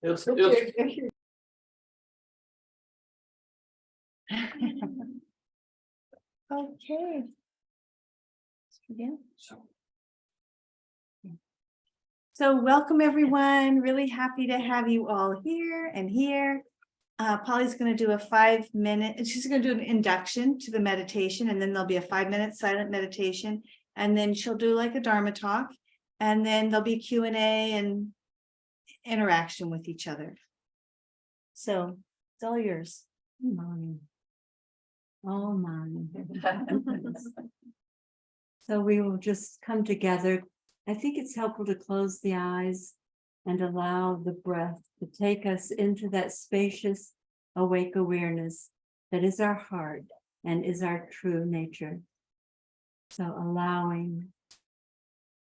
Okay. Again. So welcome everyone. Really happy to have you all here and here. Polly's going to do a 5-minute, she's going to do an induction to the meditation, and then there'll be a 5-minute silent meditation, and then she'll do like a Dharma talk, and then there'll be Q&A and interaction with each other. So it's all yours. Mommy. Oh, mommy. So we will just come together. I think it's helpful to close the eyes and allow the breath to take us into that spacious, awake awareness that is our heart and is our true nature. So allowing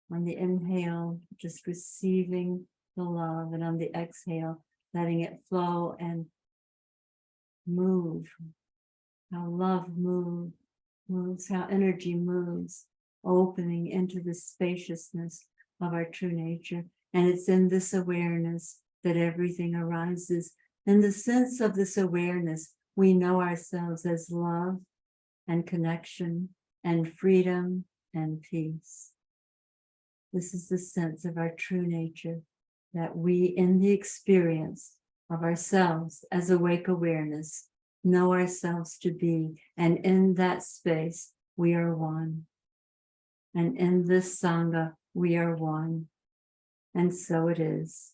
on the inhale, just receiving the love, and on the exhale, letting it flow and move. How love moves, how energy moves, opening into the spaciousness of our true nature. And it's in this awareness that everything arises. In the sense of this awareness, we know ourselves as love and connection and freedom and peace. This is the sense of our true nature, that we, in the experience of ourselves as awake awareness, know ourselves to be, and in that space, we are one. And in this Sangha, we are one. And so it is.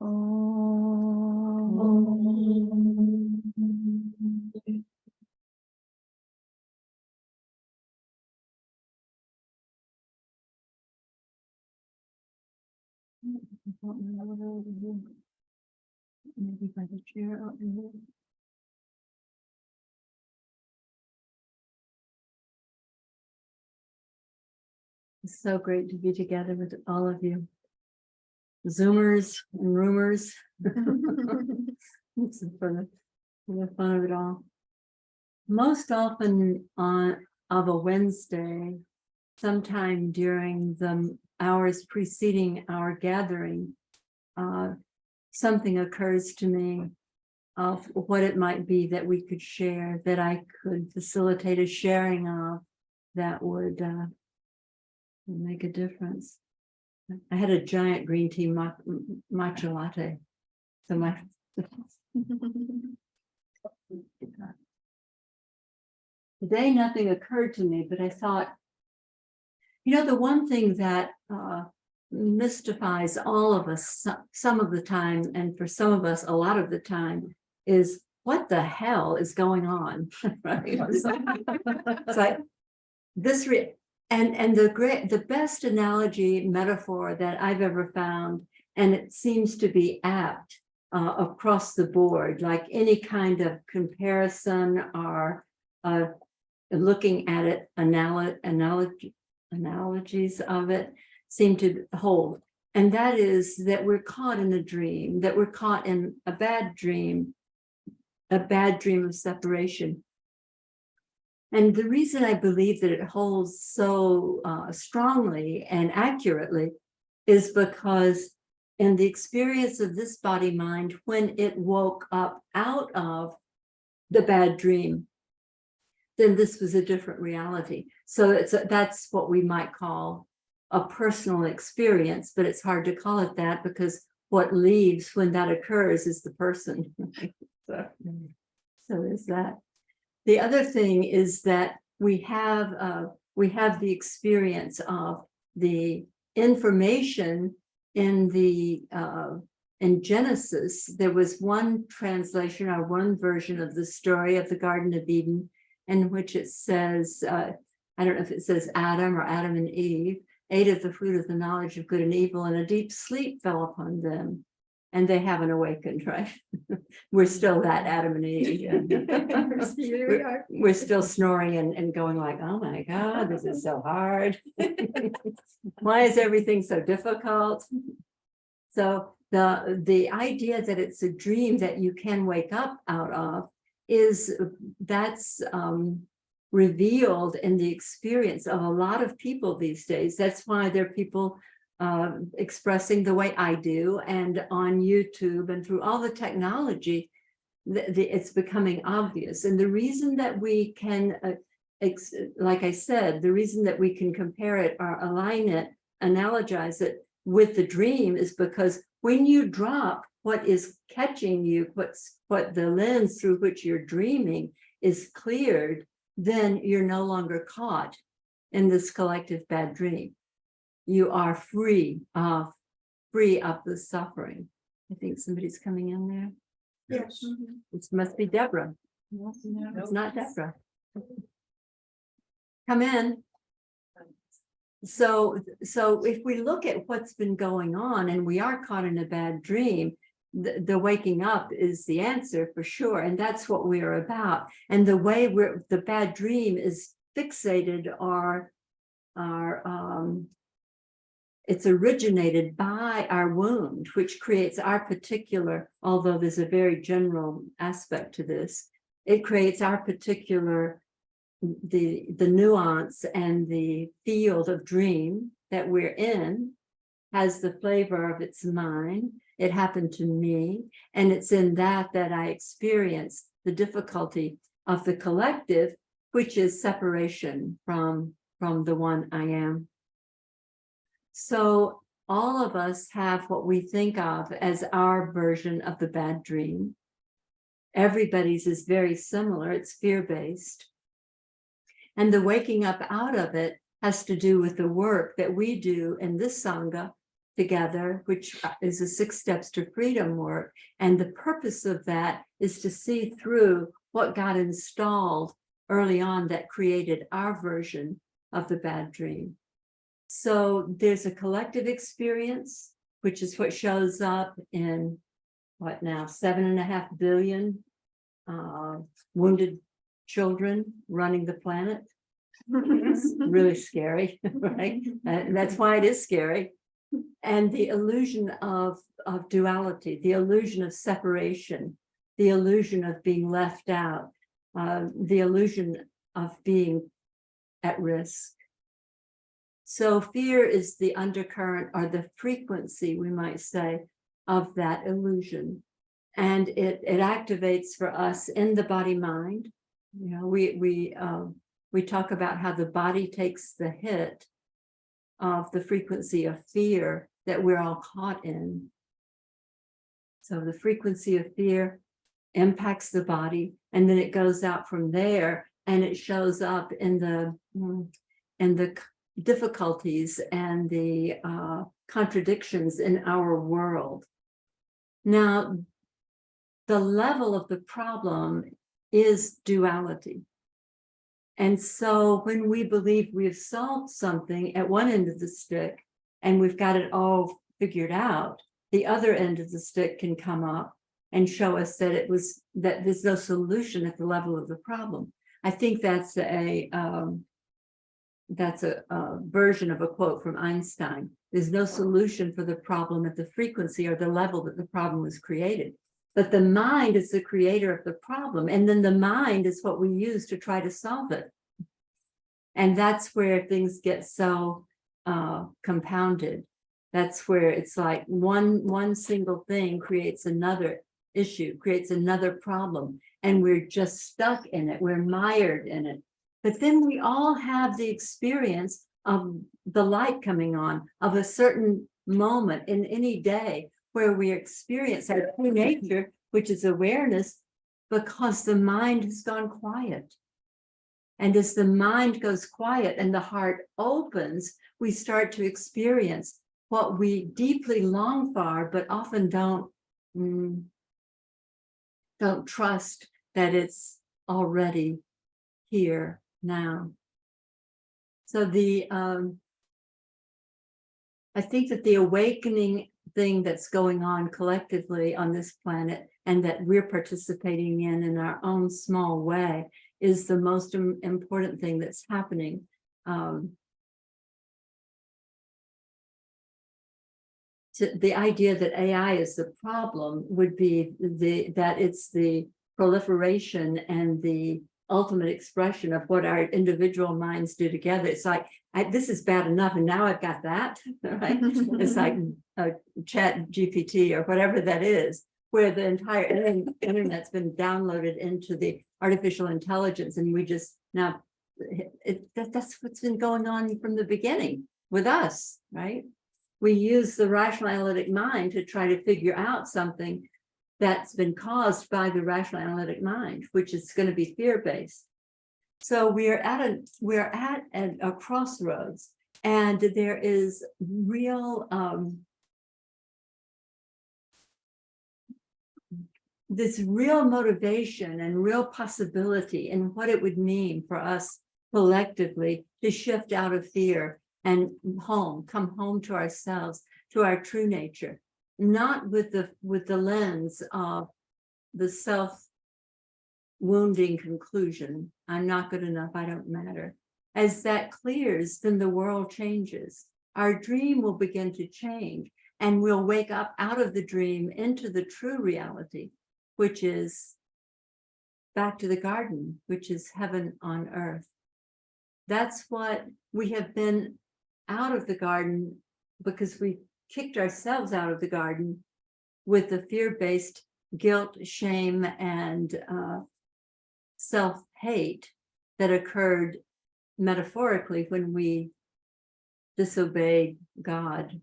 Maybe by the chair out here. It's so great to be together with all of you. Zoomers and roomers. It's for the fun of it all. Most often of a Wednesday, sometime during the hours preceding our gathering, something occurs to me of what it might be that we could share, that I could facilitate a sharing of, that would make a difference. I had a giant green tea matcha latte. So today nothing occurred to me, but I thought, the one thing that mystifies all of us some of the time, and for some of us a lot of the time, is what the hell is going on, right? It's like this, and the best analogy metaphor that I've ever found, and it seems to be apt across the board, like any kind of comparison or looking at it, analogies of it seem to hold. And that is that we're caught in a dream, that we're caught in a bad dream of separation. And the reason I believe that it holds so strongly and accurately is because in the experience of this body mind, when it woke up out of the bad dream, then this was a different reality. So that's what we might call a personal experience, but it's hard to call it that because what leaves when that occurs is the person. So there's that. The other thing is that we have the experience of the information in Genesis. There was one translation or one version of the story of the Garden of Eden in which it says, I don't know if it says Adam or Adam and Eve, ate of the fruit of the knowledge of good and evil, and a deep sleep fell upon them. And they haven't awakened, right? We're still that Adam and Eve. We're still snoring and going like, oh my God, this is so hard. Why is everything so difficult? So the idea that it's a dream that you can wake up out of that's revealed in the experience of a lot of people these days. That's why there are people expressing the way I do, and on YouTube and through all the technology, it's becoming obvious. And the reason that we can, like I said, the reason that we can compare it or align it, analogize it with the dream is because when you drop what is catching you, what the lens through which you're dreaming is cleared, then you're no longer caught in this collective bad dream. You are free of the suffering. I think somebody's coming in there. Yes. It must be Deborah. No, it's not Deborah. Come in. So if we look at what's been going on and we are caught in a bad dream, the waking up is the answer for sure. And that's what we're about. And the way the bad dream is fixated or it's originated by our wound, which creates our particular, although there's a very general aspect to this, it creates our particular, the nuance and the field of dream that we're in has the flavor of its mine. It happened to me. And it's in that I experience the difficulty of the collective, which is separation from the one I am. So all of us have what we think of as our version of the bad dream. Everybody's is very similar. It's fear-based. And the waking up out of it has to do with the work that we do in this Sangha together, which is the 6 steps to freedom work. And the purpose of that is to see through what got installed early on that created our version of the bad dream. So there's a collective experience, which is what shows up in what now, 7.5 billion wounded children running the planet. It's really scary, right? That's why it is scary. And the illusion of duality, the illusion of separation, the illusion of being left out, the illusion of being at risk. So fear is the undercurrent or the frequency, we might say, of that illusion. And it activates for us in the body mind. You know, we talk about how the body takes the hit of the frequency of fear that we're all caught in. So the frequency of fear impacts the body, and then it goes out from there, and it shows up in the difficulties and the contradictions in our world. Now, the level of the problem is duality. And so when we believe we've solved something at one end of the stick and we've got it all figured out, the other end of the stick can come up and show us that that there's no solution at the level of the problem. I think that's a version of a quote from Einstein. There's no solution for the problem at the frequency or the level that the problem was created. But the mind is the creator of the problem. And then the mind is what we use to try to solve it. And that's where things get so compounded. That's where it's like one single thing creates another issue, creates another problem. And we're just stuck in it. We're mired in it. But then we all have the experience of the light coming on, of a certain moment in any day where we experience our true nature, which is awareness, because the mind has gone quiet. And as the mind goes quiet and the heart opens, we start to experience what we deeply long for, but often don't trust that it's already here now. So I think that the awakening thing that's going on collectively on this planet and that we're participating in our own small way is the most important thing that's happening. The idea that AI is the problem would be that it's the proliferation and the ultimate expression of what our individual minds do together. It's like, this is bad enough, and now I've got that, right? It's like a chat GPT or whatever that is, where the entire internet's been downloaded into the artificial intelligence, and we just now, that's what's been going on from the beginning with us, right? We use the rational analytic mind to try to figure out something that's been caused by the rational analytic mind, which is going to be fear-based. So we're at a crossroads, and there is real this real motivation and real possibility in what it would mean for us collectively to shift out of fear and come home to ourselves, to our true nature. Not with the lens of the self-wounding conclusion, I'm not good enough, I don't matter. As that clears, then the world changes. Our dream will begin to change, and we'll wake up out of the dream into the true reality, which is back to the garden, which is heaven on earth. That's what we have been out of the garden because we kicked ourselves out of the garden with the fear-based guilt, shame, and self-hate that occurred metaphorically when we disobeyed God.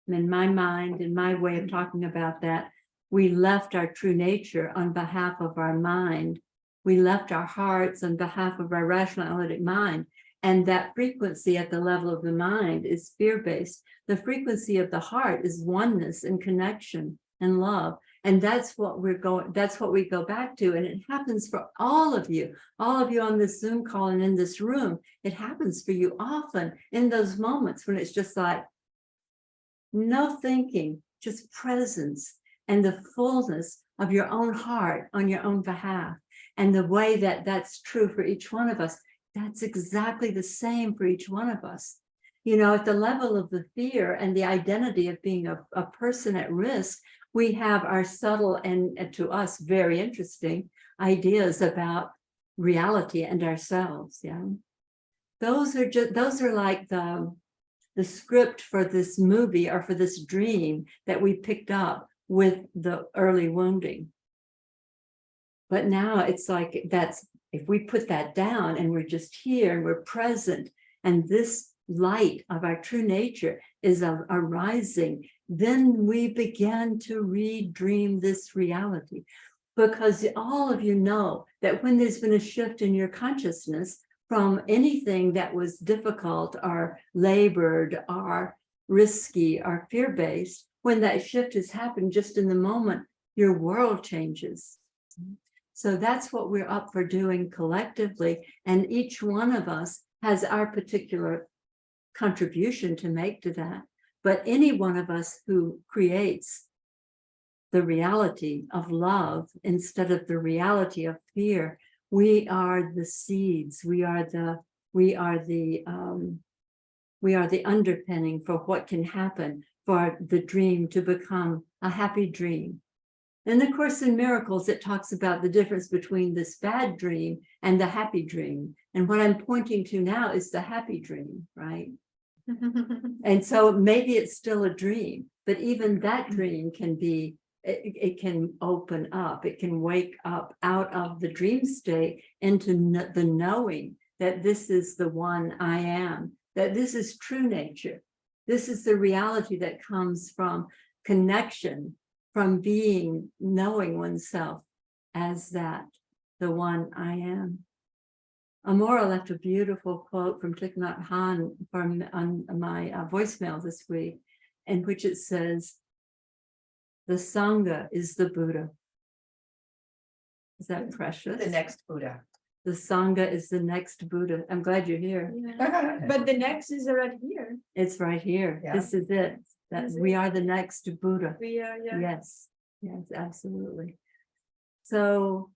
In my mind, in my way of talking about that, we left our true nature on behalf of our mind. We left our hearts on behalf of our rational analytic mind. And that frequency at the level of the mind is fear-based. The frequency of the heart is oneness and connection and love. And that's what we go back to. And it happens for all of you on this Zoom call and in this room. It happens for you often in those moments when it's just like no thinking, just presence and the fullness of your own heart on your own behalf. And the way that that's true for each one of us, that's exactly the same for each one of us. You know, at the level of the fear and the identity of being a person at risk, we have our subtle and to us very interesting ideas about reality and ourselves. Yeah, those are like the script for this movie or for this dream that we picked up with the early wounding. But now it's like that's, if we put that down and we're just here and we're present and this light of our true nature is arising, then we begin to redream this reality. Because all of you know that when there's been a shift in your consciousness from anything that was difficult or labored or risky or fear-based, when that shift has happened just in the moment, your world changes. So that's what we're up for doing collectively. And each one of us has our particular contribution to make to that. But any one of us who creates the reality of love instead of the reality of fear, we are the seeds. We are the underpinning for what can happen for the dream to become a happy dream. In the Course in Miracles, it talks about the difference between this bad dream and the happy dream. And what I'm pointing to now is the happy dream, right? And so maybe it's still a dream, but even that dream can be, it can open up, it can wake up out of the dream state into the knowing that this is the one I am, that this is true nature. This is the reality that comes from connection, from knowing oneself as that, the one I am. Amora left a beautiful quote from Thich Nhat Hanh on my voicemail this week, in which it says, the Sangha is the Buddha. Is that precious? The next Buddha. The Sangha is the next Buddha. I'm glad you're here. Yeah. But the next is right here. It's right here. Yeah. This is it. That Is we it? are the next Buddha. We are, yeah. Yes, yes, absolutely. So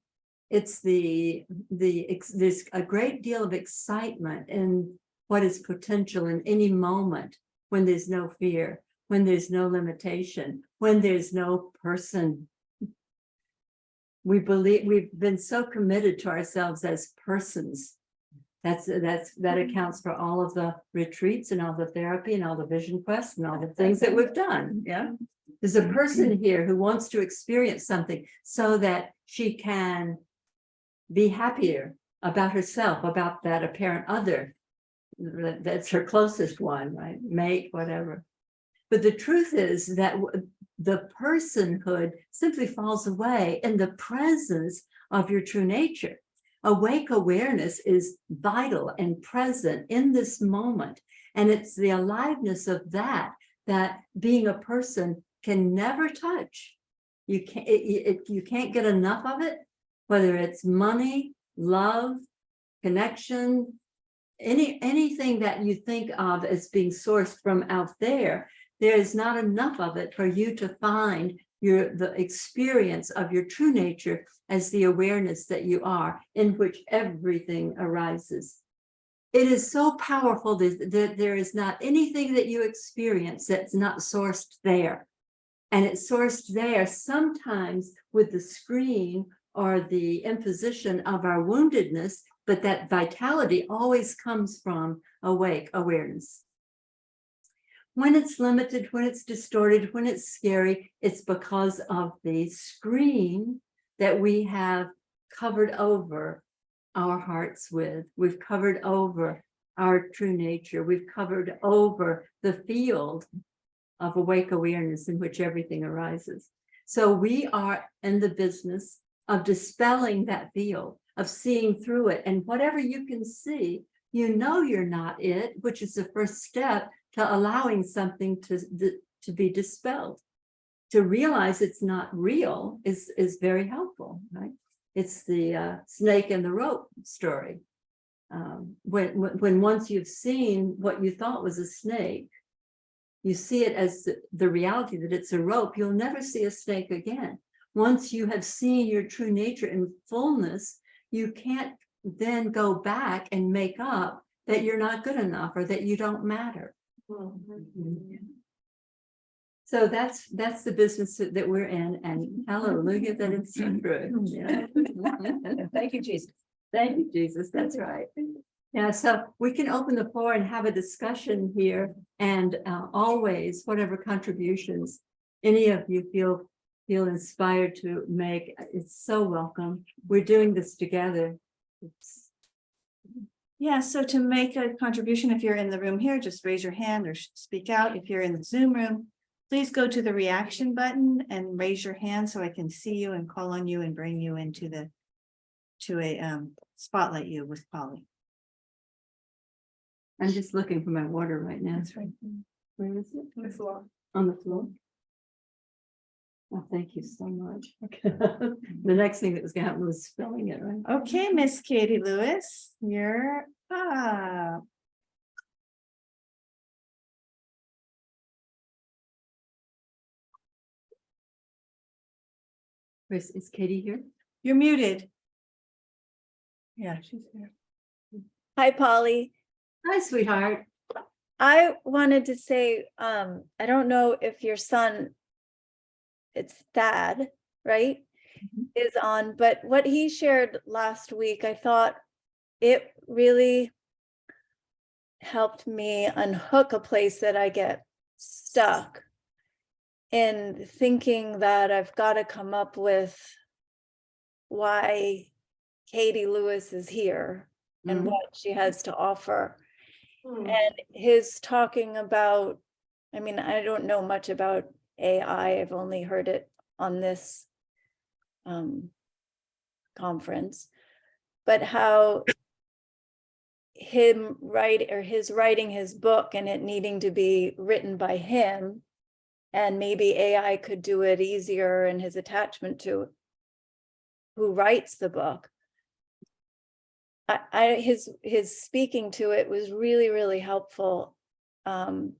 it's there's a great deal of excitement in what is potential in any moment when there's no fear, when there's no limitation, when there's no person. We believe we've been so committed to ourselves as persons. That accounts for all of the retreats and all the therapy and all the vision quests and all the things that we've done. Yeah. There's a person here who wants to experience something so that she can be happier about herself, about that apparent other. That's her closest one, right? Mate, whatever. But the truth is that the personhood simply falls away in the presence of your true nature. Awake awareness is vital and present in this moment. And it's the aliveness of that being a person can never touch. You can't get enough of it, whether it's money, love, connection, anything that you think of as being sourced from out there. There is not enough of it for you to find the experience of your true nature as the awareness that you are, in which everything arises. It is so powerful that there is not anything that you experience that's not sourced there. And it's sourced there sometimes with the screen or the imposition of our woundedness, but that vitality always comes from awake awareness. When it's limited, when it's distorted, when it's scary, it's because of the screen that we have covered over our hearts with. We've covered over our true nature. We've covered over the field of awake awareness in which everything arises. So we are in the business of dispelling that field, of seeing through it. And whatever you can see, you know you're not it, which is the first step to allowing something to be dispelled. To realize it's not real is very helpful, right? It's the snake and the rope story. When once you've seen what you thought was a snake, you see it as the reality that it's a rope, you'll never see a snake again. Once you have seen your true nature in fullness, you can't then go back and make up that you're not good enough or that you don't matter. So that's the business that we're in, and hallelujah that it's true. Yeah. Thank you, Jesus. Thank you, Jesus. That's right. Yeah, so we can open the floor and have a discussion here, and always whatever contributions any of you feel inspired to make, it's so welcome. We're doing this together. Yeah, so to make a contribution, if you're in the room here, just raise your hand or speak out. If you're in the Zoom room, please go to the reaction button and raise your hand so I can see you and call on you and bring you into a spotlight you with Pali. I'm just looking for my water right now. That's right. Where is it? On the floor. On the floor. Oh, thank you so much. The next thing that was gonna happen was spilling it, right? Okay, Miss Katie Lewis, you're up. Is Katie here? You're muted. Yeah, she's here. Hi, Polly. Hi, sweetheart. I wanted to say, I don't know if your son, it's Thad, right? Mhm. Is on, but what he shared last week, I thought it really helped me unhook a place that I get stuck in thinking that I've got to come up with why Katie Lewis is here and Mhm. what she has to offer. And his talking about, I mean, I don't know much about AI. I've only heard it on this conference, but how his writing his book and it needing to be written by him, and maybe AI could do it easier, and his attachment to who writes the book. His speaking to it was really, really helpful in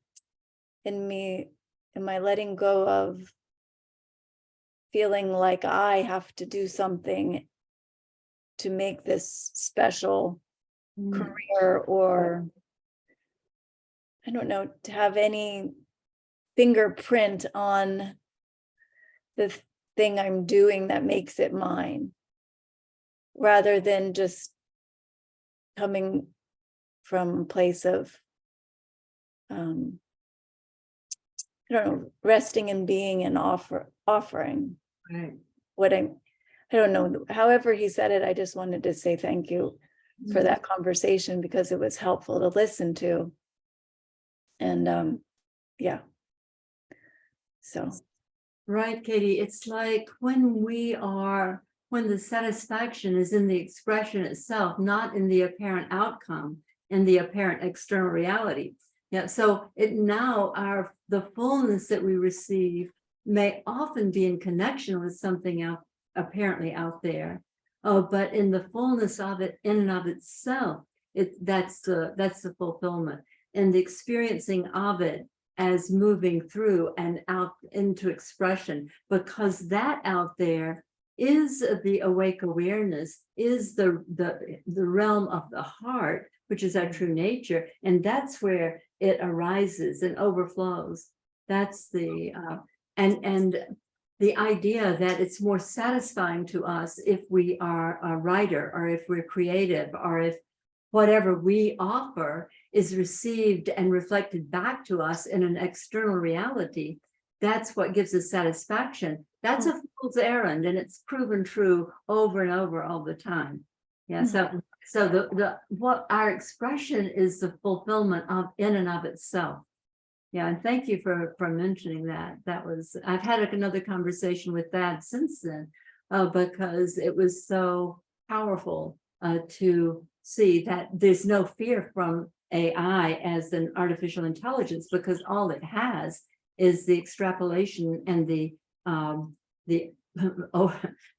my letting go of feeling like I have to do something to make this special career, or I don't know, to have any fingerprint on the thing I'm doing that makes it mine, rather than just coming from a place of I don't know, resting and being and offering Right. what I don't know, however he said it. I just wanted to say thank you for that conversation, because it was helpful to listen to. And yeah. So Right, Katie. It's like when the satisfaction is in the expression itself, not in the apparent outcome, in the apparent external reality. Yeah. So the fullness that we receive may often be in connection with something out apparently out there. Oh, but in the fullness of it, in and of itself, that's the fulfillment, and the experiencing of it as moving through and out into expression, because that out there is the awake awareness, is the realm of the heart, which is our true nature, and that's where it arises and overflows. That's the and the idea that it's more satisfying to us if we are a writer, or if we're creative, or if whatever we offer is received and reflected back to us in an external reality. That's what gives us satisfaction. That's a fool's errand, and it's proven true over and over all the time. Yeah. So the what our expression is the fulfillment of in and of itself. Yeah, and thank you for mentioning that. I've had another conversation with that since then, because it was so powerful to see that there's no fear from AI as an artificial intelligence, because all it has is the extrapolation and the oh,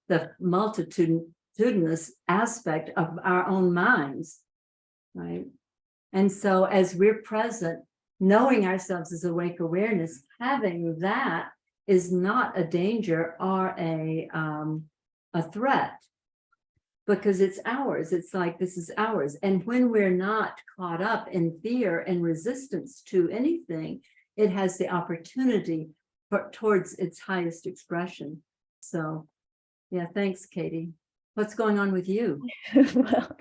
the multitudinous aspect of our own minds, right? And so as we're present, knowing ourselves as awake awareness, having that is not a danger or a threat, because it's ours. It's like, this is ours. And when we're not caught up in fear and resistance to anything, it has the opportunity towards its highest expression. So yeah, thanks, Katie. What's going on with you? Well,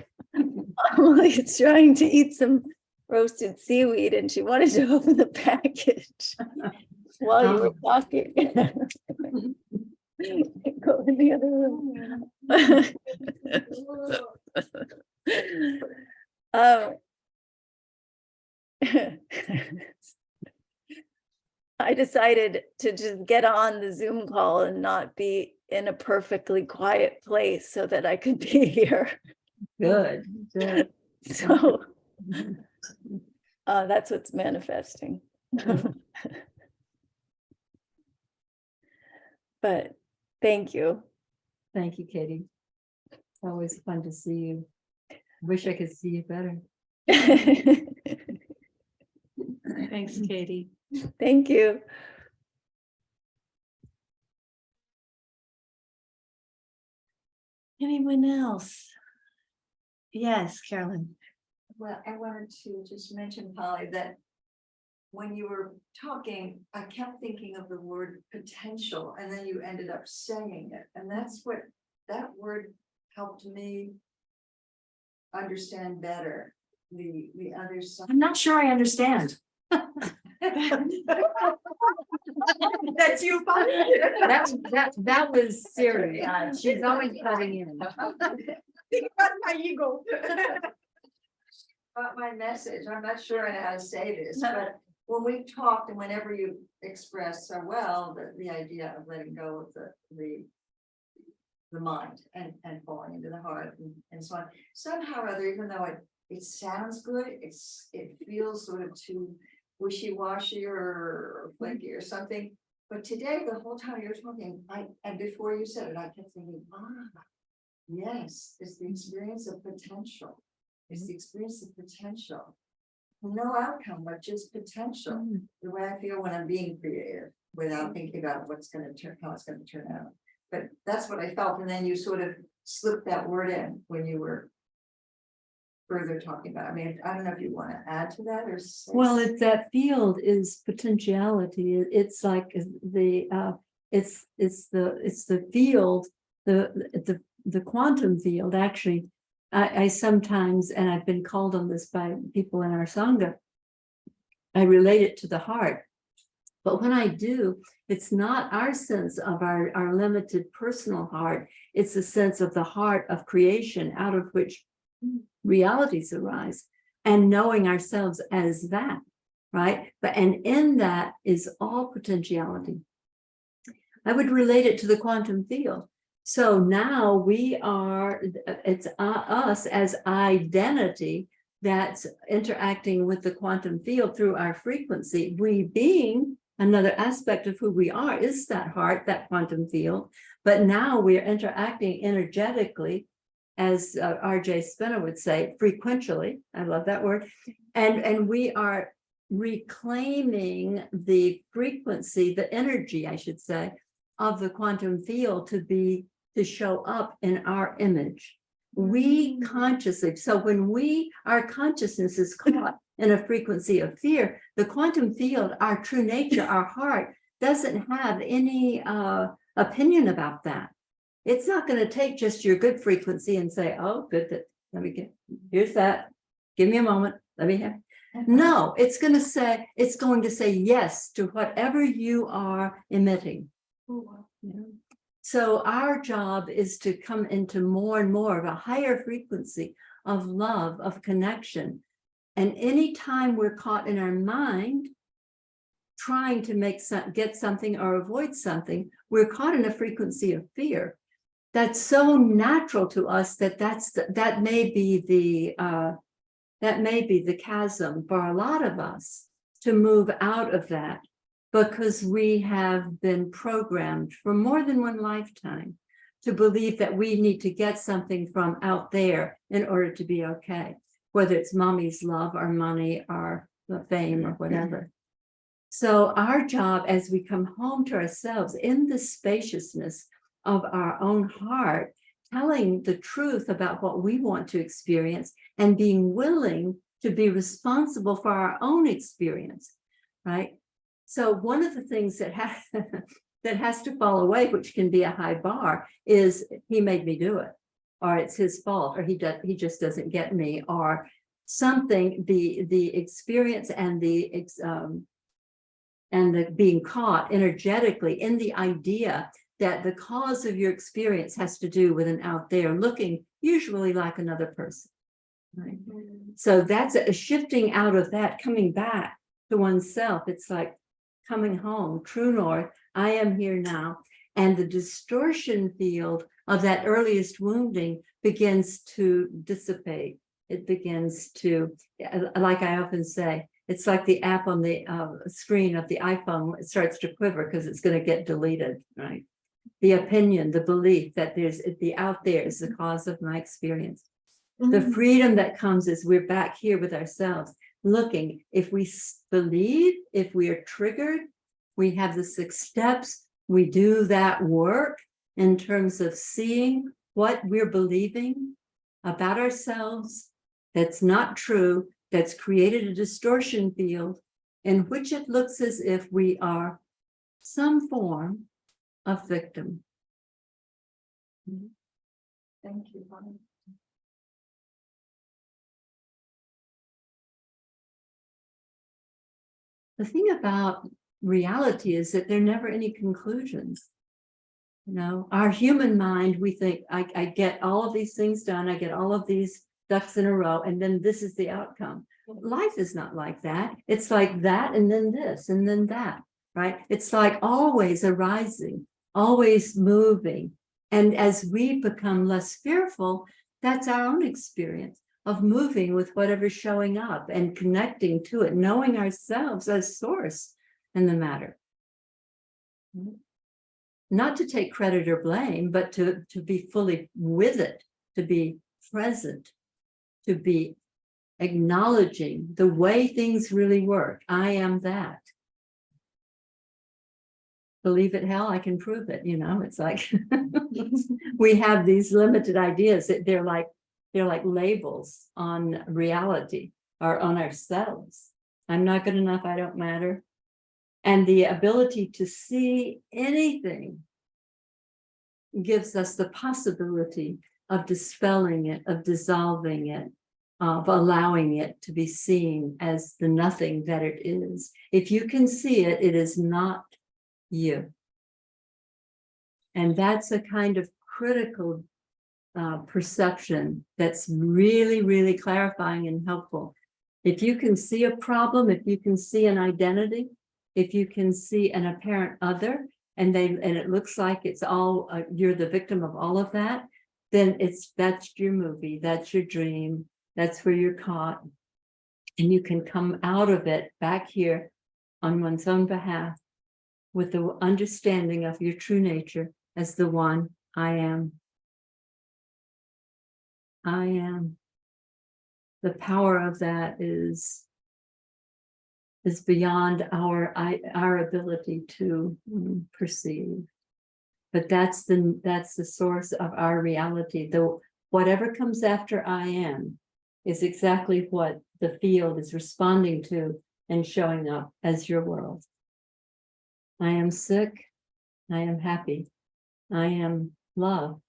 Emily's trying to eat some roasted seaweed and she wanted to open the package while you were talking. Go in the other room. I decided to just get on the Zoom call and not be in a perfectly quiet place so that I could be here. Good, good. So that's what's manifesting. But thank you. Thank you, Katie. It's always fun to see you. Wish I could see you better. Thanks, Katie. Thank you. Anyone else? Yes, Carolyn. Well, I wanted to just mention, Polly, that when you were talking, I kept thinking of the word potential, and then you ended up saying it. And that's what that word helped me understand better. The other side. I'm not sure I understand. That's you, Polly. That was Siri. She's always cutting in. Think about my ego. About my message, I'm not sure I know how to say this, but when we talked and whenever you express so well the idea of letting go of the mind and falling into the heart and so on, somehow or other, even though it sounds good, it feels sort of too wishy-washy or flaky or something. But today, the whole time you're talking, and before you said it, I kept thinking, yes, it's the experience of potential. It's the experience of potential. No outcome, but just potential. The way I feel when I'm being creative without thinking about how it's going to turn out. But that's what I felt. And then you sort of slipped that word in when you were further talking about. I mean, I don't know if you want to add to that or say. Well, it's that field is potentiality. It's like it's the field, the quantum field. Actually, I sometimes, and I've been called on this by people in our Sangha, I relate it to the heart. But when I do, it's not our sense of our limited personal heart. It's a sense of the heart of creation, out of which realities arise, and knowing ourselves as that, right? And in that is all potentiality. I would relate it to the quantum field. So now we are, it's us as identity that's interacting with the quantum field through our frequency. We being another aspect of who we are is that heart, that quantum field. But now we're interacting energetically, as R.J. Spinner would say, frequentially. I love that word. And we are reclaiming the frequency, the energy, I should say, of the quantum field to show up in our image. We consciously, so when our consciousness is caught in a frequency of fear, the quantum field, our true nature, our heart, doesn't have any opinion about that. It's not going to take just your good frequency and say, oh, good, let me get, here's that. Give me a moment. Let me have. No, it's going to say yes to whatever you are emitting. So our job is to come into more and more of a higher frequency of love, of connection. And anytime we're caught in our mind, trying to get something or avoid something, we're caught in a frequency of fear. that's so natural to us that that may be the chasm for a lot of us to move out of that, because we have been programmed for more than one lifetime to believe that we need to get something from out there in order to be okay, whether it's mommy's love or money or the fame or whatever. So our job as we come home to ourselves in the spaciousness of our own heart, telling the truth about what we want to experience and being willing to be responsible for our own experience, right? So one of the things that has to fall away, which can be a high bar, is he made me do it, or it's his fault, or he just doesn't get me, or something. The experience and the being caught energetically in the idea that the cause of your experience has to do with an out there looking usually like another person. Right? So that's a shifting out of that, coming back to oneself. It's like coming home, true north. I am here now. And the distortion field of that earliest wounding begins to dissipate. It begins to, like I often say, it's like the app on the screen of the iPhone. It starts to quiver because it's going to get deleted, right? The opinion, the belief that there's the out there is the cause of my experience. The freedom that comes is we're back here with ourselves, looking. If we believe, if we are triggered, we have the 6 steps. We do that work in terms of seeing what we're believing about ourselves that's not true, that's created a distortion field in which it looks as if we are some form of victim. Thank you, Bonnie. The thing about reality is that there are never any conclusions. You know, our human mind, we think, I get all of these things done, I get all of these ducks in a row, and then this is the outcome. Life is not like that. It's like that, and then this, and then that, right? It's like always arising, always moving. And as we become less fearful, that's our own experience of moving with whatever's showing up and connecting to it, knowing ourselves as source in the matter. Not to take credit or blame, but to be fully with it, to be present, to be acknowledging the way things really work. I am that. Believe it, hell, I can prove it. You know, it's like we have these limited ideas that they're like labels on reality or on ourselves. I'm not good enough. I don't matter. And the ability to see anything gives us the possibility of dispelling it, of dissolving it, of allowing it to be seen as the nothing that it is. If you can see it, it is not you. And that's a kind of critical perception that's really, really clarifying and helpful. If you can see a problem, if you can see an identity, if you can see an apparent other, and it looks like it's all you're the victim of all of that, then that's your movie, that's your dream, that's where you're caught, and you can come out of it back here on one's own behalf with the understanding of your true nature as the one I am. I am. The power of that is beyond our ability to perceive. But that's the source of our reality. Though whatever comes after I am is exactly what the field is responding to and showing up as your world. I am sick. I am happy. I am love.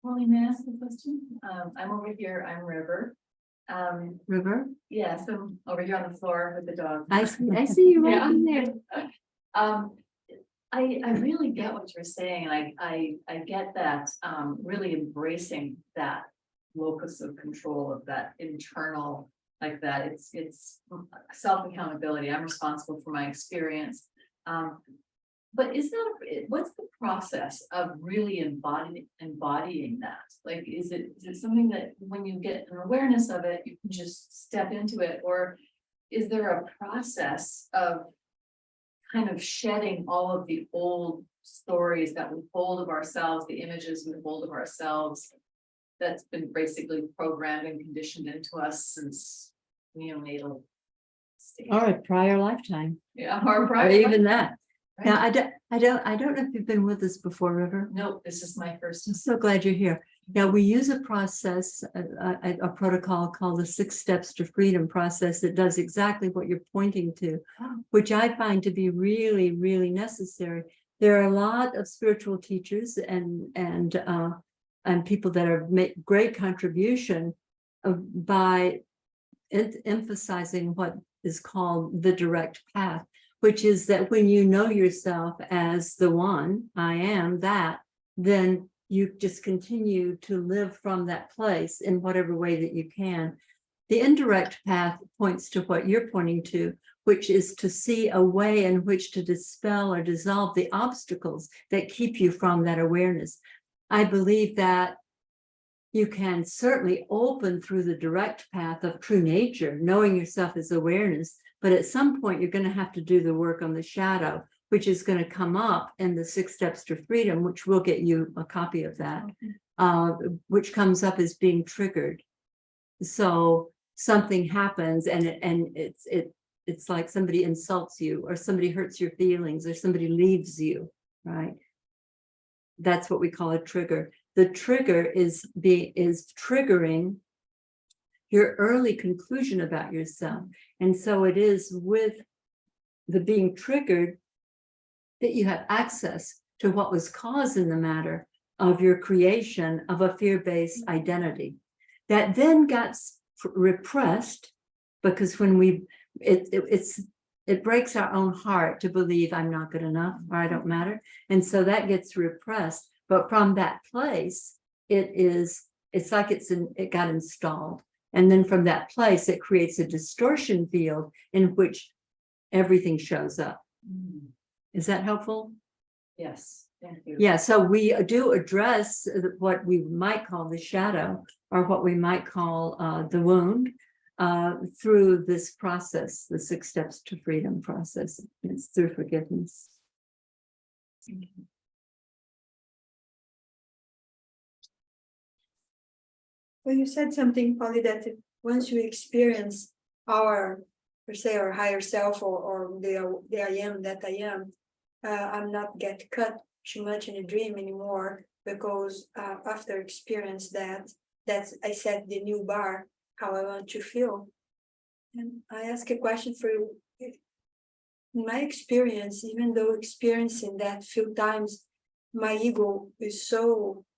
Polly, may I ask a question? I'm over here, I'm River. River, Yes, I'm over here on the floor with the dog. I see you right Yeah. in there. I really get what you're saying, and I get that, really embracing that locus of control of that internal, like that, it's self-accountability. I'm responsible for my experience. But is that, what's the process of really embodying that? Like, is it something that when you get an awareness of it, you can just step into it? Or is there a process of kind of shedding all of the old stories that we hold of ourselves, the images we hold of ourselves, that's been basically programmed and conditioned into us since neonatal stage? Or a prior lifetime, Yeah, or or even that. Right. Now, I don't know if you've been with us before, River. No, this is my first. I'm so glad you're here. Now, we use a process, a protocol called the 6 Steps to Freedom process that does exactly what you're pointing to, which I find to be really, really necessary. There are a lot of spiritual teachers and people that have made great contribution by emphasizing what is called the direct path, which is that when you know yourself as the one, I am that, then you just continue to live from that place in whatever way that you can. The indirect path points to what you're pointing to, which is to see a way in which to dispel or dissolve the obstacles that keep you from that awareness. I believe that you can certainly open through the direct path of true nature, knowing yourself as awareness, but at some point you're going to have to do the work on the shadow, which is going to come up in the 6 Steps to Freedom, which will get you a copy of that, which comes up as being triggered. So something happens and it's like somebody insults you, or somebody hurts your feelings, or somebody leaves you, right? That's what we call a trigger. The trigger is triggering your early conclusion about yourself. And so it is with the being triggered that you have access to what was caused in the matter of your creation of a fear-based identity that then got repressed, because when it breaks our own heart to believe I'm not good enough or I don't matter. And so that gets repressed. But from that place, it's like it got installed. And then from that place, it creates a distortion field in which everything shows up. Is that helpful? Yes, thank you. Yeah, so we do address what we might call the shadow, or what we might call the wound, through this process, the 6 Steps to Freedom process. It's through forgiveness. Well, you said something, Polly, that once you experience our, per se, our higher self, or the I am that I am, I'm not get cut too much in a dream anymore, because after experience that's I set the new bar, how I want to feel. And I ask a question for you. In my experience, even though experiencing that few times, my ego is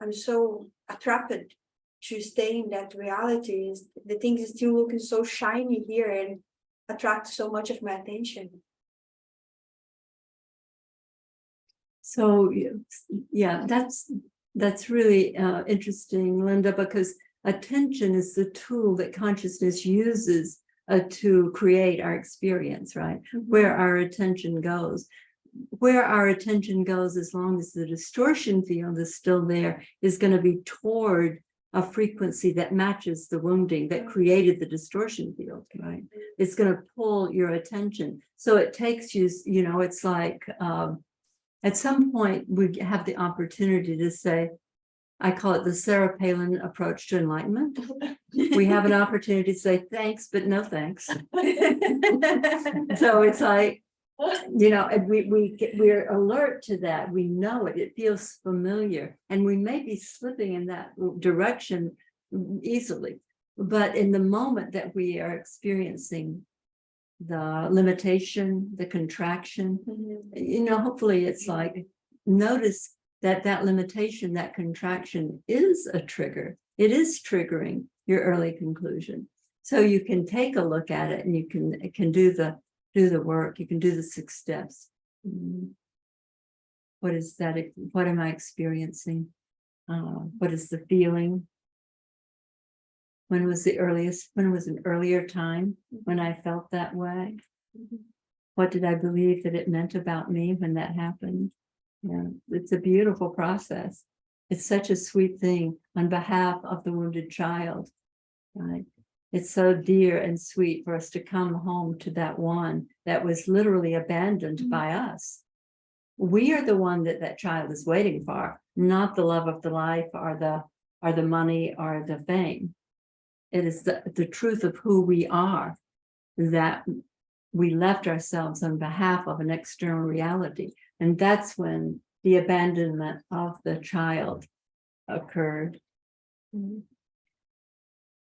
I'm so attracted to stay in that reality. The things is still looking so shiny here and attract so much of my attention. So yeah, that's really interesting, Linda, because attention is the tool that consciousness uses to create our experience, right? Where our attention goes. Where our attention goes, as long as the distortion field is still there, is going to be toward a frequency that matches the wounding that created the distortion field, right? It's going to pull your attention. So it takes you, it's like at some point we have the opportunity to say, I call it the Sarah Palin approach to enlightenment. We have an opportunity to say thanks, but no thanks. So it's like, and we're alert to that. We know it. It feels familiar, and we may be slipping in that direction easily. But in the moment that we are experiencing the limitation, the contraction, hopefully it's like, notice that limitation, that contraction is a trigger. It is triggering your early conclusion. So you can take a look at it, and you can do the work. You can do the 6 steps. What is that? What am I experiencing? What is the feeling? When was an earlier time when I felt that way? what did I believe that it meant about me when that happened? Yeah, it's a beautiful process. It's such a sweet thing on behalf of the wounded child, right? It's so dear and sweet for us to come home to that one that was literally abandoned by us. We are the one that that child is waiting for, not the love of the life or the money or the fame. It is the truth of who we are, that we left ourselves on behalf of an external reality. And that's when the abandonment of the child occurred.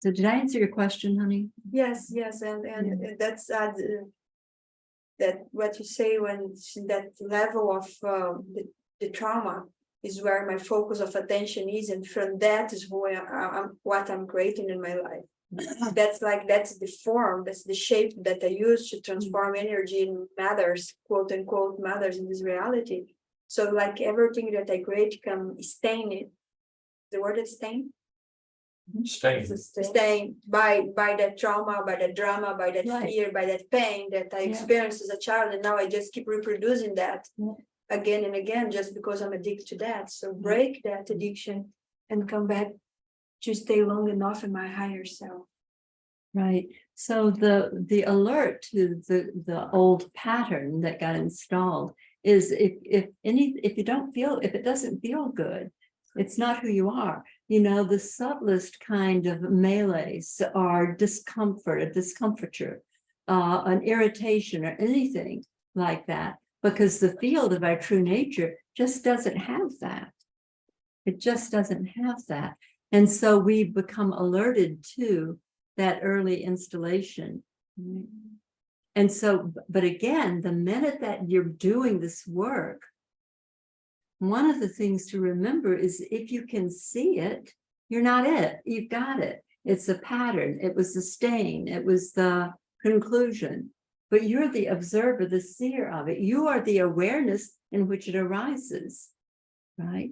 So did I answer your question, honey? Yes, and that's that what you say when it's that level of the trauma is where my focus of attention is, and from that is where I'm what I'm creating in my life. That's the form, that's the shape that I use to transform energy in matters, quote unquote matters in this reality. So like everything that I create can stain it. The word is stain? Staying by that trauma, by that drama, by that Right. fear, by that pain that I experienced as a child, and now I just keep reproducing that again and again just because I'm addicted to that. So break that addiction and come back to stay long enough in my higher self. Right. So the alert to the old pattern that got installed is if it doesn't feel good, it's not who you are. You know, the subtlest kind of melees are discomfort, a discomfiture, an irritation or anything like that, because the field of our true nature just doesn't have that. It just doesn't have that. And so we become alerted to that early installation. And so, but again, the minute that you're doing this work, one of the things to remember is if you can see it, you're not it, you've got it. It's a pattern, it was the stain, it was the conclusion, but you're the observer, the seer of it. You are the awareness in which it arises, right?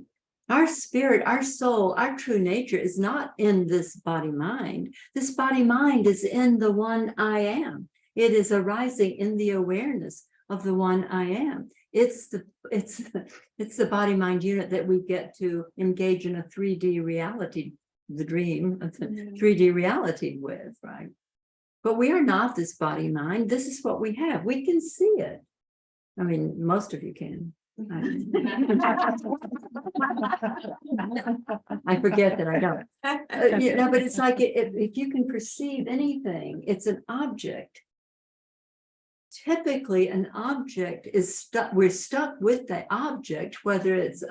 Our spirit, our soul, our true nature is not in this body mind. This body mind is in the one I am. It is arising in the awareness of the one I am. It's the body mind unit that we get to engage in a 3D reality, the dream of the 3D reality with, right? But we are not this body mind. This is what we have. We can see it. I mean, most of you can. I forget that I don't. But it's like if you can perceive anything, it's an object. Typically, an object is stuck. We're stuck with the object, whether it's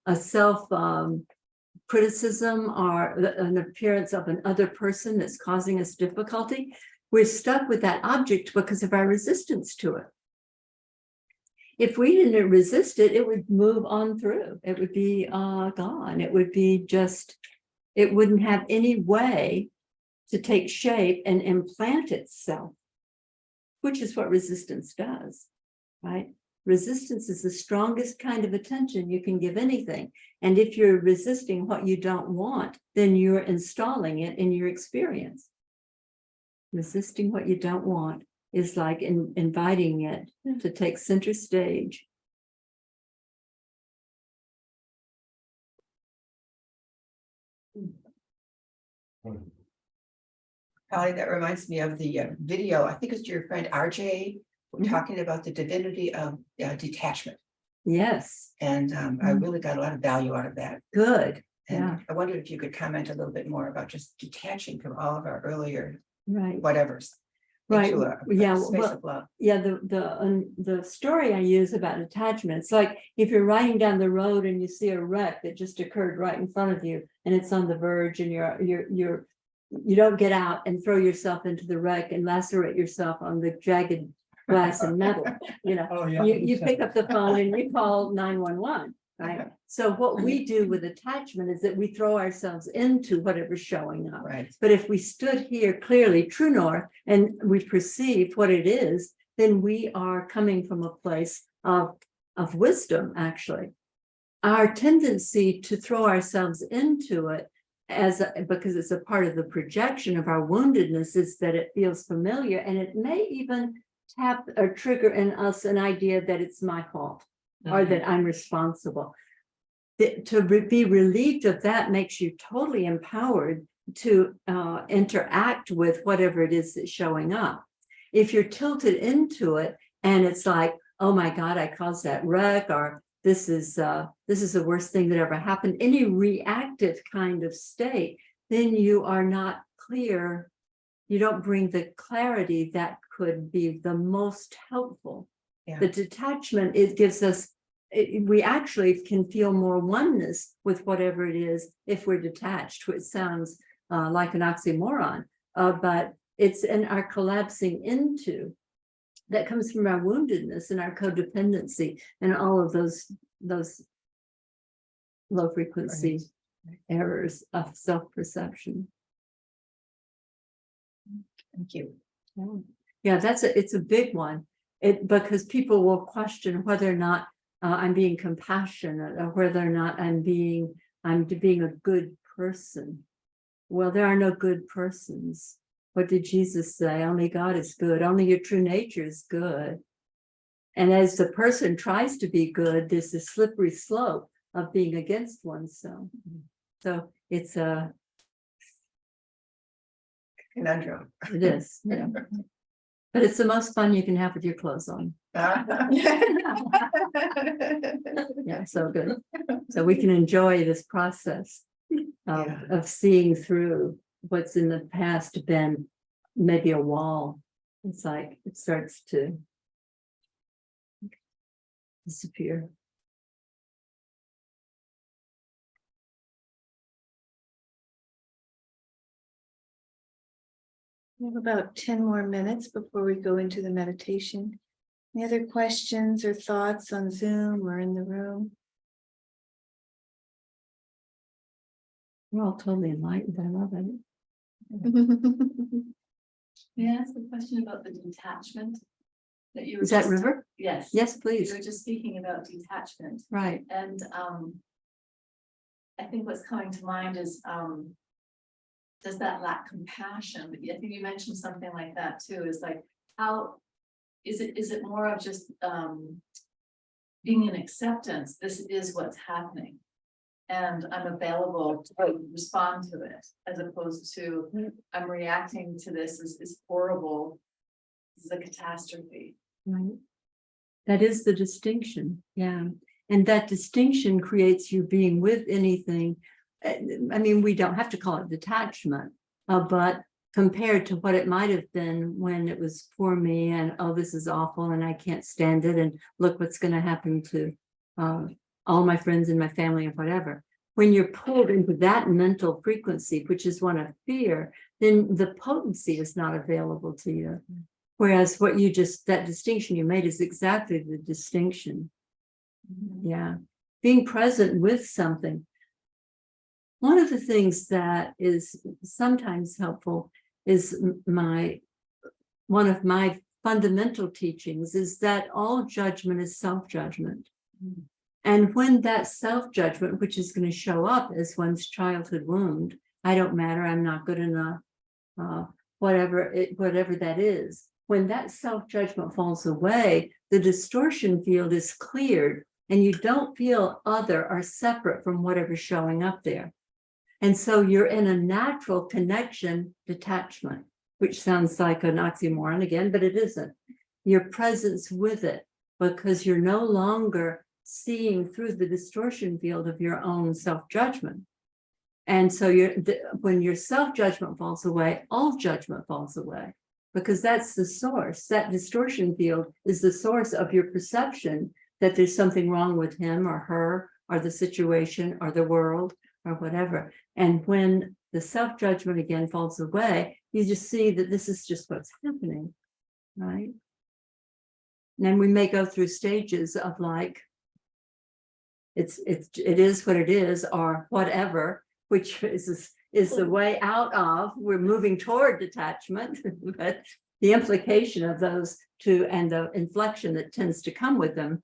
a self criticism or an appearance of another person that's causing us difficulty. We're stuck with that object because of our resistance to it. If we didn't resist it, it would move on through. It would be gone. It would be just, it wouldn't have any way to take shape and implant itself, which is what resistance does, right? Resistance is the strongest kind of attention you can give anything. And if you're resisting what you don't want, then you're installing it in your experience. Resisting what you don't want is like inviting it to take center stage. Pali, that reminds me of the video. I think it's your friend RJ talking about the divinity of detachment. Yes. And I really got a lot of value out of that. Good. And Yeah. I wondered if you could comment a little bit more about just detaching from all of our earlier Right. whatevers. Right. Into a Yeah. space Well, of love. yeah. The story I use about attachment, it's like if you're riding down the road and you see a wreck that just occurred right in front of you, and it's on the verge, and you don't get out and throw yourself into the wreck and lacerate yourself on the jagged glass and metal. You know, Oh, yeah. you pick up the phone and you call 911. Right. So what we do with attachment is that we throw ourselves into whatever's showing up. Right. But if we stood here clearly, true north, and we perceived what it is, then we are coming from a place of wisdom, actually. Our tendency to throw ourselves into it because it's a part of the projection of our woundedness is that it feels familiar, and it may even tap or trigger in us an idea that it's my fault or that I'm responsible. Be relieved of that makes you totally empowered to interact with whatever it is that's showing up. If you're tilted into it and it's like, oh my God, I caused that wreck, or this is the worst thing that ever happened, any reactive kind of state, then you are not clear. You don't bring the clarity that could be the most helpful. Yeah. The detachment, it gives us, we actually can feel more oneness with whatever it is if we're detached, which sounds like an oxymoron, but it's in our collapsing into that comes from our woundedness and our codependency and all of those low frequency errors of self-perception. Thank you. Yeah, it's a big one. Because people will question whether or not I'm being compassionate or whether or not I'm being a good person. Well, there are no good persons. What did Jesus say? Only God is good. Only your true nature is good. And as the person tries to be good, there's a slippery slope of being against oneself. So it's a Conundrum. it is, yeah. But it's the most fun you can have with your clothes on. Yeah, so good. So we can enjoy this process of seeing through what's in the past been maybe a wall. It's like it starts to disappear. We have about 10 more minutes before we go into the meditation. Any other questions or thoughts on Zoom or in the room? We're all totally enlightened. I love it. May I ask a question about the detachment? That you were Is that just- River? Yes. Yes, You please. were just speaking about detachment, Right. and I think what's coming to mind is does that lack compassion? I think you mentioned something like that too, is like, how is it more of just being in acceptance, this is what's happening, and I'm available to respond to it, as opposed to I'm reacting to this is horrible, this is a catastrophe. Right. That is the distinction. Yeah. And that distinction creates you being with anything. I mean, we don't have to call it detachment, but compared to what it might have been when it was poor me and, oh, this is awful and I can't stand it. And look what's going to happen to all my friends and my family and whatever. When you're pulled into that mental frequency, which is one of fear, then the potency is not available to you. Whereas that distinction you made is exactly the distinction. Yeah. Being present with something. One of the things that is sometimes helpful is one of my fundamental teachings is that all judgment is self-judgment. And when that self-judgment, which is going to show up as one's childhood wound, I don't matter, I'm not good enough, whatever that is, when that self-judgment falls away, the distortion field is cleared and you don't feel other or separate from whatever's showing up there. And so you're in a natural connection detachment, which sounds like an oxymoron again, but it isn't. Your presence with it, because you're no longer seeing through the distortion field of your own self-judgment. And so when your self-judgment falls away, all judgment falls away, because that's the source. That distortion field is the source of your perception that there's something wrong with him or her or the situation or the world or whatever. And when the self-judgment again falls away, you just see that this is just what's happening, right? And then we may go through stages of like, it is what it is, or whatever, which is the way out of, we're moving toward detachment, but the implication of those two and the inflection that tends to come with them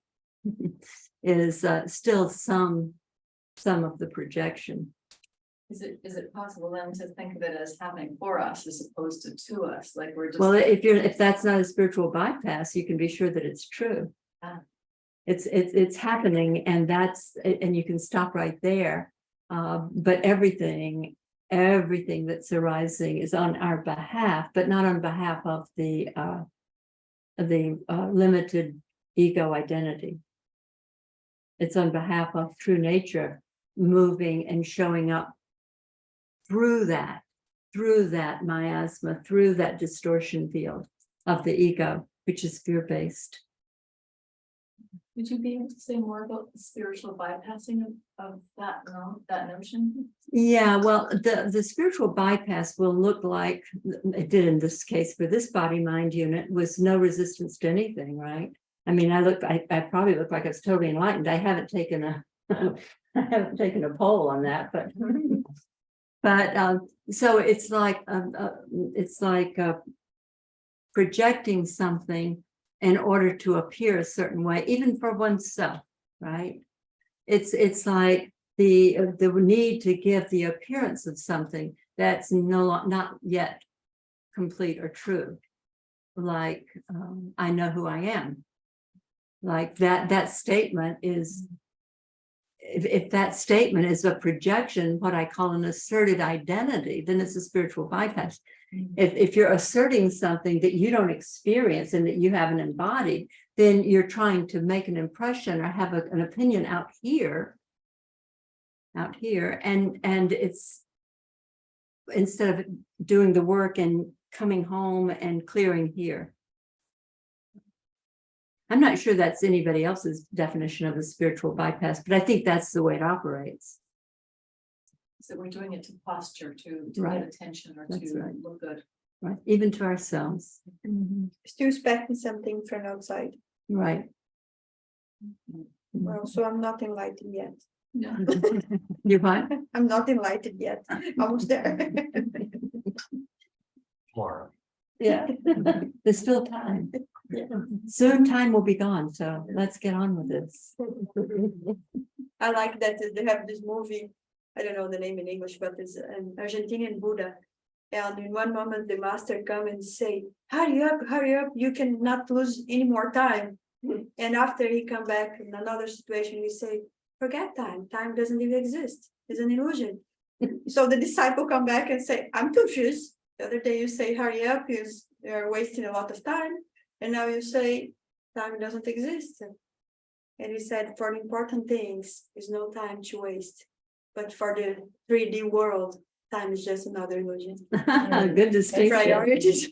is still some of the projection. Is it possible then to think of it as happening for us as opposed to us, like we're just. Well, if that's not a spiritual bypass, you can be sure that it's true. Ah. It's happening, and and you can stop right there. But everything that's arising is on our behalf, but not on behalf of the limited ego identity. It's on behalf of true nature moving and showing up through that miasma, through that distortion field of the ego, which is fear-based. Would you be able to say more about the spiritual bypassing of that notion? Yeah, well, the spiritual bypass will look like it did in this case for this body-mind unit, was no resistance to anything, right? I mean, I probably look like I was totally enlightened. I haven't taken a poll on that, but so it's like projecting something in order to appear a certain way, even for oneself, right? It's like the need to give the appearance of something that's not yet complete or true. Like, I know who I am. Like that statement is, if that statement is a projection, what I call an asserted identity, then it's a spiritual bypass. If you're asserting something that you don't experience and that you haven't embodied, then you're trying to make an impression or have an opinion out here, and it's, instead of doing the work and coming home and clearing here. I'm not sure that's anybody else's definition of a spiritual bypass, but I think that's the way it operates. So we're doing it to posture, to Right. get attention, or That's to right. look good. Right, even to ourselves. Still expecting something from outside. Right. Well, so I'm not enlightened yet. Yeah. You what? I'm not enlightened yet. Almost there. Tomorrow. Yeah. There's still time. Soon time will be gone, so let's get on with this. I like that they have this movie. I don't know the name in English, but it's an Argentinian Buddha. And in one moment, the master come and say, hurry up, you cannot lose any more time. And after he come back in another situation, he say, forget time. Time doesn't even exist. It's an illusion. So the disciple come back and say, I'm confused. The other day you say, hurry up, you're wasting a lot of time. And now you say, time doesn't exist. And he said, for the important things, there's no time to waste. But for the 3D world, time is just another illusion. Good distinction. Priorities.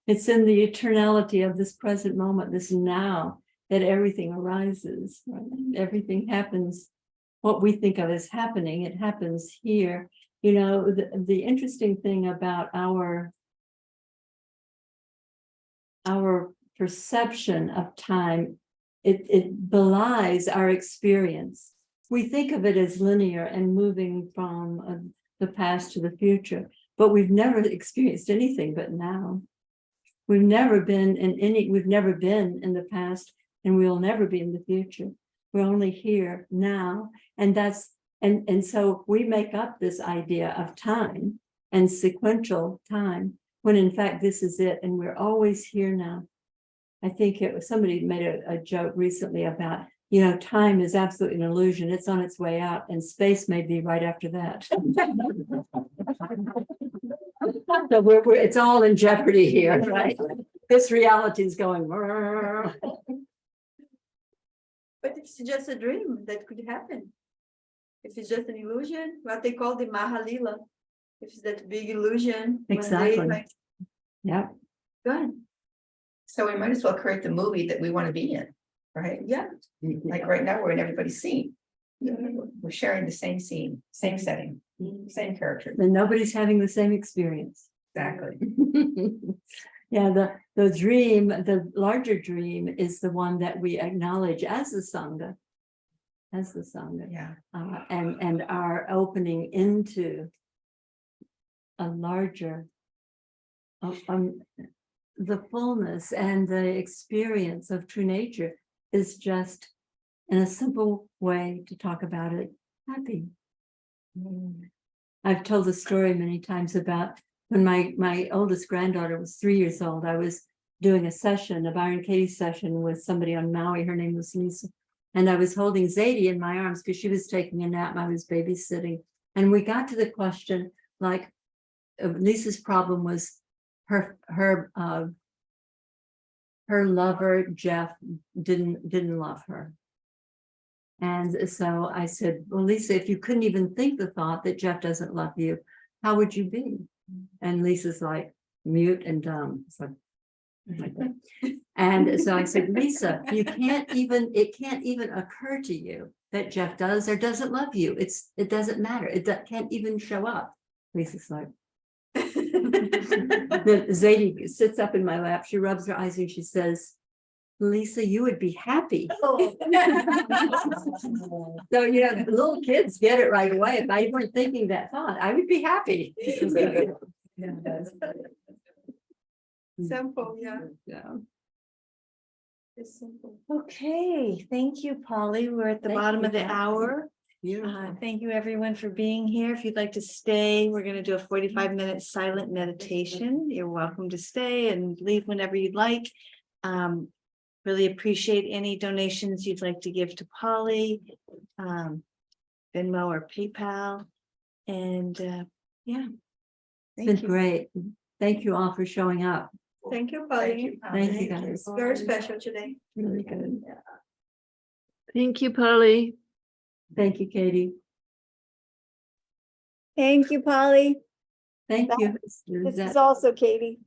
It's in the eternality of this present moment, this now, that everything arises. Right? Everything happens. What we think of as happening, it happens here. You know, the interesting thing about our perception of time, it belies our experience. We think of it as linear and moving from the past to the future, but we've never experienced anything but now. We've never been in the past, and we'll never be in the future. We're only here now, and so we make up this idea of time and sequential time, when in fact this is it, and we're always here now. I think somebody made a joke recently about, you know, time is absolutely an illusion. It's on its way out, and space may be right after that. So it's all in jeopardy here, right? This reality is going. But if it's just a dream, that could happen. If it's just an illusion, what they call the Mahalila, if it's that big illusion. Exactly. Yeah. Go ahead. So we might as well create the movie that we want to be in, right? Yeah. Like right now, we're in everybody's scene. We're sharing the same scene, same setting, same character. And nobody's having the same experience. Exactly. Yeah, the dream, the larger dream is the one that we acknowledge as the Sangha. Yeah. And our opening into a larger, the fullness and the experience of true nature is just and a simple way to talk about it, happy. I've told the story many times about when my oldest granddaughter was 3 years old. I was doing a session, a Byron Katie session with somebody on Maui. Her name was Lisa. And I was holding Zadie in my arms because she was taking a nap. I was babysitting. And we got to the question, like, Lisa's problem was her lover, Jeff, didn't love her. And so I said, well, Lisa, if you couldn't even think the thought that Jeff doesn't love you, how would you be? And Lisa's like mute and dumb. It's like that. And so I said, Lisa, it can't even occur to you that Jeff does or doesn't love you. It doesn't matter. It can't even show up. Lisa's like, then Zadie sits up in my lap. She rubs her eyes and she says, Lisa, you would be happy. So, the little kids get it right away. If I weren't thinking that thought, I would be happy. Simple, yeah. Yeah. It's simple. Okay, thank you, Polly. We're at the Thank bottom you, of the guys. hour. Beautiful. Thank you everyone for being here. If you'd like to stay, we're going to do a 45-minute silent meditation. You're welcome to stay and leave whenever you'd like. Really appreciate any donations you'd like to give to Polly, Venmo or PayPal. And yeah. It's been great. Thank you all for showing up. Thank you, Polly. Thank you, guys. Very special today. Really good. Thank you, Polly. Thank you, Katie. Thank you, Polly. Thank you. This is also Katie.